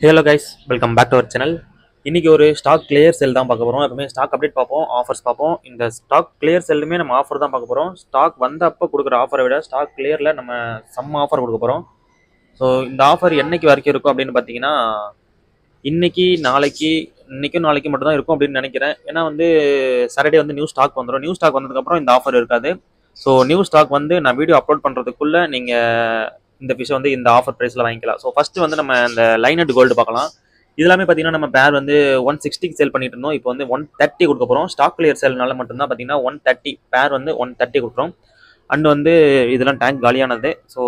Hello guys, welcome back to our channel. இன்றைக்கி ஒரு stock clear செல் தான் பார்க்க போகிறோம். எப்பவுமே ஸ்டாக் அப்டேட் பார்ப்போம், ஆஃபர்ஸ் பார்ப்போம். இந்த ஸ்டாக் கிளியர் செல்லுமே நம்ம ஆஃபர் தான் பார்க்க போகிறோம். ஸ்டாக் வந்தப்போ கொடுக்குற ஆஃபரை விட ஸ்டாக் கிளியரில் நம்ம செம்ம ஆஃபர் கொடுக்க போகிறோம். ஸோ இந்த ஆஃபர் என்னைக்கு வரைக்கும் இருக்கும் அப்படின்னு பார்த்தீங்கன்னா, இன்றைக்கும் நாளைக்கு மட்டும் தான் இருக்கும் அப்படின்னு நினைக்கிறேன். ஏன்னா சாட்டர்டே நியூ ஸ்டாக் வந்துடும். நியூ ஸ்டாக் வந்ததுக்கப்புறம் இந்த ஆஃபர் இருக்காது. ஸோ நியூ ஸ்டாக் நான் வீடியோ அப்லோட் பண்ணுறதுக்குள்ளே நீங்கள் இந்த ஃபிஷ் இந்த ஆஃபர் ப்ரைஸில் வாங்கிக்கலாம். ஸோ ஃபஸ்ட்டு நம்ம இந்த லைனட் கோல்டு பார்க்கலாம். இதெல்லாமே பார்த்தீங்கன்னா நம்ம பேர் 160 சேல் பண்ணிட்டு இருந்தோம். இப்போ 130 கொடுக்க போகிறோம். ஸ்டாக் கிளியர் சேல்னால மட்டும்தான் பார்த்தீங்கன்னா 130 பேர் 130 கொடுக்குறோம். அண்ட் இதெல்லாம் டேங்க் காலியானது. ஸோ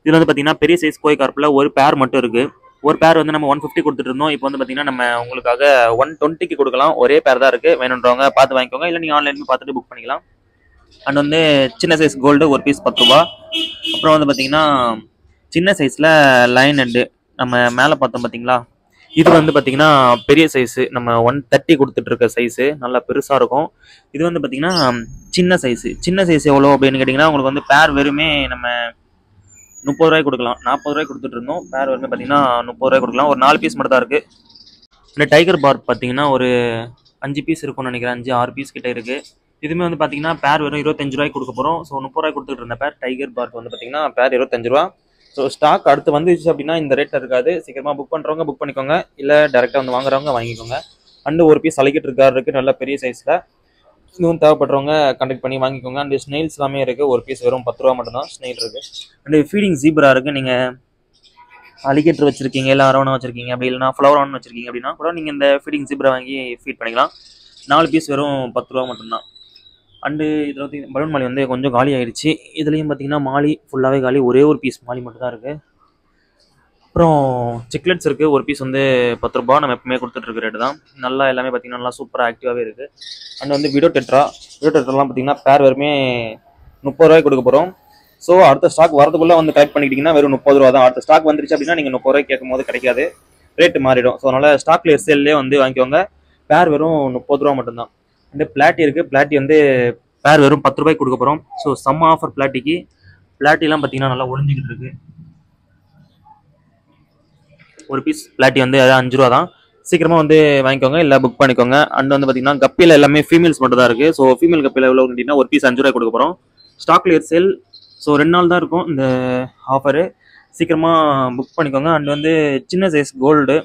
இதில் பார்த்தீங்கன்னா பெரிய சைஸ் கோய் கார்ப்பில் ஒரு பேர் மட்டும் இருக்குது. ஒரு பேர் நம்ம 150 கொடுத்துட்டு இருந்தோம். இப்போ பார்த்தீங்கன்னா நம்ம உங்களுக்காக 120க்கு கொடுக்கலாம். ஒரே பேர் தான் இருக்குது. வேணுன்றவங்க பார்த்து வாங்கிக்கோங்க, இல்லை நீங்கள் ஆன்லைன்லேயும் பார்த்துட்டு புக் பண்ணிக்கலாம். அண்ட் சின்ன சைஸ் கோல்டு ஒரு பீஸ் 10 ரூபா. அப்புறம் பார்த்தீங்கன்னா சின்ன சைஸில் லைன் அண்டு நம்ம மேலே பார்த்தோம் பார்த்தீங்களா, இது பார்த்தீங்கன்னா பெரிய சைஸு நம்ம 130 கொடுத்துட்ருக்க சைஸு நல்லா பெருசாக இருக்கும். இது பார்த்தீங்கன்னா சின்ன சைஸ் எவ்வளோ அப்படின்னு கேட்டிங்கன்னா, உங்களுக்கு பேர் வெறுமே நம்ம 30 ரூபாய்க்கு கொடுக்கலாம். 40 ரூபாய்க்கு கொடுத்துட்டு இருந்தோம். பேர் வெறுமே பார்த்தீங்கன்னா 30 ரூபாய்க்கு கொடுக்கலாம். ஒரு 4 பீஸ் மட்டும் தான் இருக்குது. இந்த டைகர் பார்க் பார்த்தீங்கன்னா ஒரு 5 பீஸ் இருக்கும்னு நினைக்கிறேன். 5-6 பீஸ் கிட்டே இருக்குது. இதுவுமே பார்த்தீங்கன்னா பேர் வெறும் 25 ரூபாய்க்கு கொடுக்க போகிறோம். ஸோ 30 ரூபாய்க்கு கொடுத்துட்டு இருந்த பேர் டைகர் பார்க் பார்த்தீங்கன்னா பேர் 25 ரூபா. ஸோ ஸ்டாக் அடுத்து வந்துச்சு அப்படின்னா இந்த ரேட்டில் இருக்காது. சீக்கிரமாக புக் பண்ணுறவங்க புக் பண்ணிக்கோங்க, இல்லை டேரெக்டாக வாங்குறவங்க வாங்கிக்கோங்க. அண்டு ஒரு பீஸ் அலைக்கிட்டு இருக்குது நல்ல பெரிய சைஸில். இதுவும் தேவைப்படுறவங்க கண்டக்ட் பண்ணி வாங்கிக்கோங்க. அண்டு ஸ்னெயில்ஸ் எல்லாமே இருக்குது. ஒரு பீஸ் வெறும் 10 ரூபா மட்டும்தான் ஸ்னெயில் இருக்குது. அண்டு ஃபீடிங் ஜீப்ரா இருக்குது. நீங்கள் அலிகேட்டர் வச்சுருக்கீங்க, இல்லை அரவணை வச்சுருக்கீங்க, அப்படி இல்லைனா ஃப்ளவர் ஆன் வச்சுருக்கீங்க அப்படின்னா கூட நீங்கள் இந்த ஃபீடிங் ஜீப்ரா வாங்கி ஃபீட் பண்ணிக்கலாம். 4 பீஸ் வெறும் 10 ரூபா மட்டும்தான். அண்டு இதில் பலூன் மாலி கொஞ்சம் காலி ஆகிடுச்சு. இதுலேயும் பார்த்தீங்கன்னா மாலி ஃபுல்லாகவே காலி. ஒரே ஒரு பீஸ் மாலி மட்டும் தான் இருக்குது. அப்புறம் சிக்லெட்ஸ் இருக்குது. ஒரு பீஸ் 10 ரூபா. நம்ம எப்பவுமே கொடுத்துட்ருக்க ரேட்டு தான். நல்லா எல்லாமே பார்த்தீங்கன்னா நல்லா சூப்பராக ஆக்டிவாகவே இருக்குது. அண்ட் வீடியோ டெட்ராலாம் பார்த்தீங்கன்னா பேர் வெறுமே 30 ரூபாய்க்கு கொடுக்க போகிறோம். ஸோ அடுத்த ஸ்டாக் வரதுக்குள்ளே கலெக்ட் பண்ணிக்கிட்டிங்கன்னா வெறும் 30 ரூபா தான். அடுத்த ஸ்டாக் வந்துருச்சு அப்படின்னா நீங்கள் 30 ரூபாய்க்கு கேட்கும் போது கிடைக்காது, ரேட்டு மாறிடும். ஸோ அதனால் ஸ்டாக் கிளியர் சேல்லே வாங்கிக்கோங்க. பேர் வெறும் 30 ரூபா மட்டும்தான். பிளாட்டி இருக்குது. பிளாட்டி பேர் வெறும் 10 ரூபாய்க்கு கொடுக்க போகிறோம். ஸோ செம்ம ஆஃபர் பிளாட்டிக்கு. பிளாட்டிலாம் பார்த்தீங்கன்னா நல்லா ஒளிஞ்சிக்கிட்டு இருக்கு. ஒரு பீஸ் பிளாட்டி 5 ரூபா தான். சீக்கிரமாக வாங்கிக்கோங்க, இல்லை புக் பண்ணிக்கோங்க. அண்ட் பார்த்தீங்கன்னா கப்பியில் எல்லாமே ஃபீமேல்ஸ் மட்டும் தான் இருக்குது. ஸோ ஃபீமேல் கப்பியில் எவ்வளோ கேட்டிங்கன்னா ஒரு பீஸ் 5 ரூபாய் கொடுக்க போகிறோம். Stock clear sale. ஸோ 2 நாள் தான் இருக்கும் இந்த ஆஃபரு. சீக்கிரமாக புக் பண்ணிக்கோங்க. அண்ட் சின்ன சைஸ் கோல்டு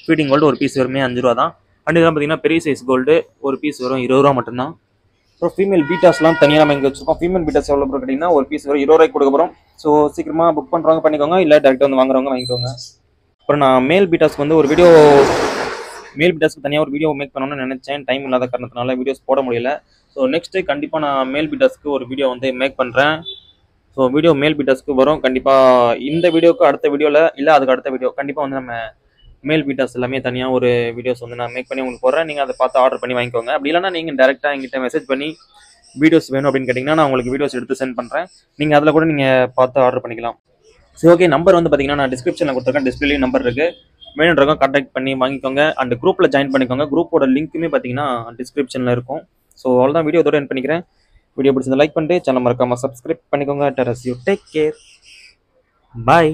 ஃபீடிங் கோல்டு ஒரு பீஸ் வெறுமே 5 ரூபா தான். அண்ட் இதெல்லாம் பார்த்தீங்கன்னா பெரிய சைஸ் கோல்டு ஒரு பீஸ் வெறும் 20 ரூபா மட்டும்தான். அப்புறம் ஃபீமேல் பீட்டாஸ்லாம் தனியாக நம்ம இங்கே வச்சுருக்கோம். ஃபீமேல் பீட்டாஸ் எவ்வளோ கேட்டிங்கன்னா ஒரு பீஸ் வெறும் 20 ரூபாய்க்கு கொடுக்க போகிறோம். ஸோ சீக்கிரமாக புக் பண்ணுறவங்க பண்ணிக்கோங்க, இல்லை டேரெக்டாக வாங்குறவங்க வாங்கிக்கோங்க. அப்புறம் நான் மேல் பீட்டாஸ்க்கு ஒரு வீடியோ தனியாக ஒரு வீடியோ மேக் பண்ணணும்னு நினச்சேன். டைம் இல்லாத காரணத்தினால வீடியோஸ் போட முடியல. ஸோ நெக்ஸ்ட்டு கண்டிப்பாக நான் மேல் பீட்டாஸ்க்கு ஒரு வீடியோ மேக் பண்ணுறேன். ஸோ வீடியோ மேல் பீட்டாஸ்க்கு வரும் கண்டிப்பாக. இந்த வீடியோக்கு அடுத்த வீடியோவில், இல்லை அதுக்கு அடுத்த வீடியோ கண்டிப்பாக நம்ம மேல் பீட்டாஸ் எல்லாமே தனியாக ஒரு வீடியோஸ் நான் மேக் பண்ணி உங்களுக்கு போடுறேன். நீங்கள் அதை பார்த்து ஆர்டர் பண்ணி வாங்கிக்கோங்க. அப்படி இல்லைனா நீங்கள் டேரெக்டாக எங்கிட்ட மெசேஜ் பண்ணி வீடியோஸ் வேணும் அப்படின்னு கேட்டிங்கன்னா நான் உங்களுக்கு வீடியோஸ் எடுத்து சென்ட் பண்ணுறேன். நீங்கள் அதில் கூட நீங்கள் பார்த்து ஆர்டர் பண்ணிக்கலாம். சரி, ஓகே. நம்பர் பார்த்தீங்கன்னா நான் டிஸ்கிரிப்ஷனில் கொடுத்துருக்கேன். டிஸ்பிளேலையும் நம்பர் இருக்குது. வேணுன்றவங்க கான்டாக்ட் பண்ணி வாங்கிக்கோங்க. அண்ட் குரூப்பில் ஜாயின் பண்ணிக்கோங்க. குரூப்போட லிங்க்குமே பார்த்தீங்கன்னா டிஸ்கிரிப்ஷனில் இருக்கும். ஸோ அவ்வளோதான், வீடியோ இதோட எண்ட் பண்ணிக்கிறேன். வீடியோ பிடிச்சதை லைக் பண்ணிட்டு சேனல் மறக்காமல் சப்ஸ்கிரைப் பண்ணிக்கோங்க. Terrace you take care. Bye.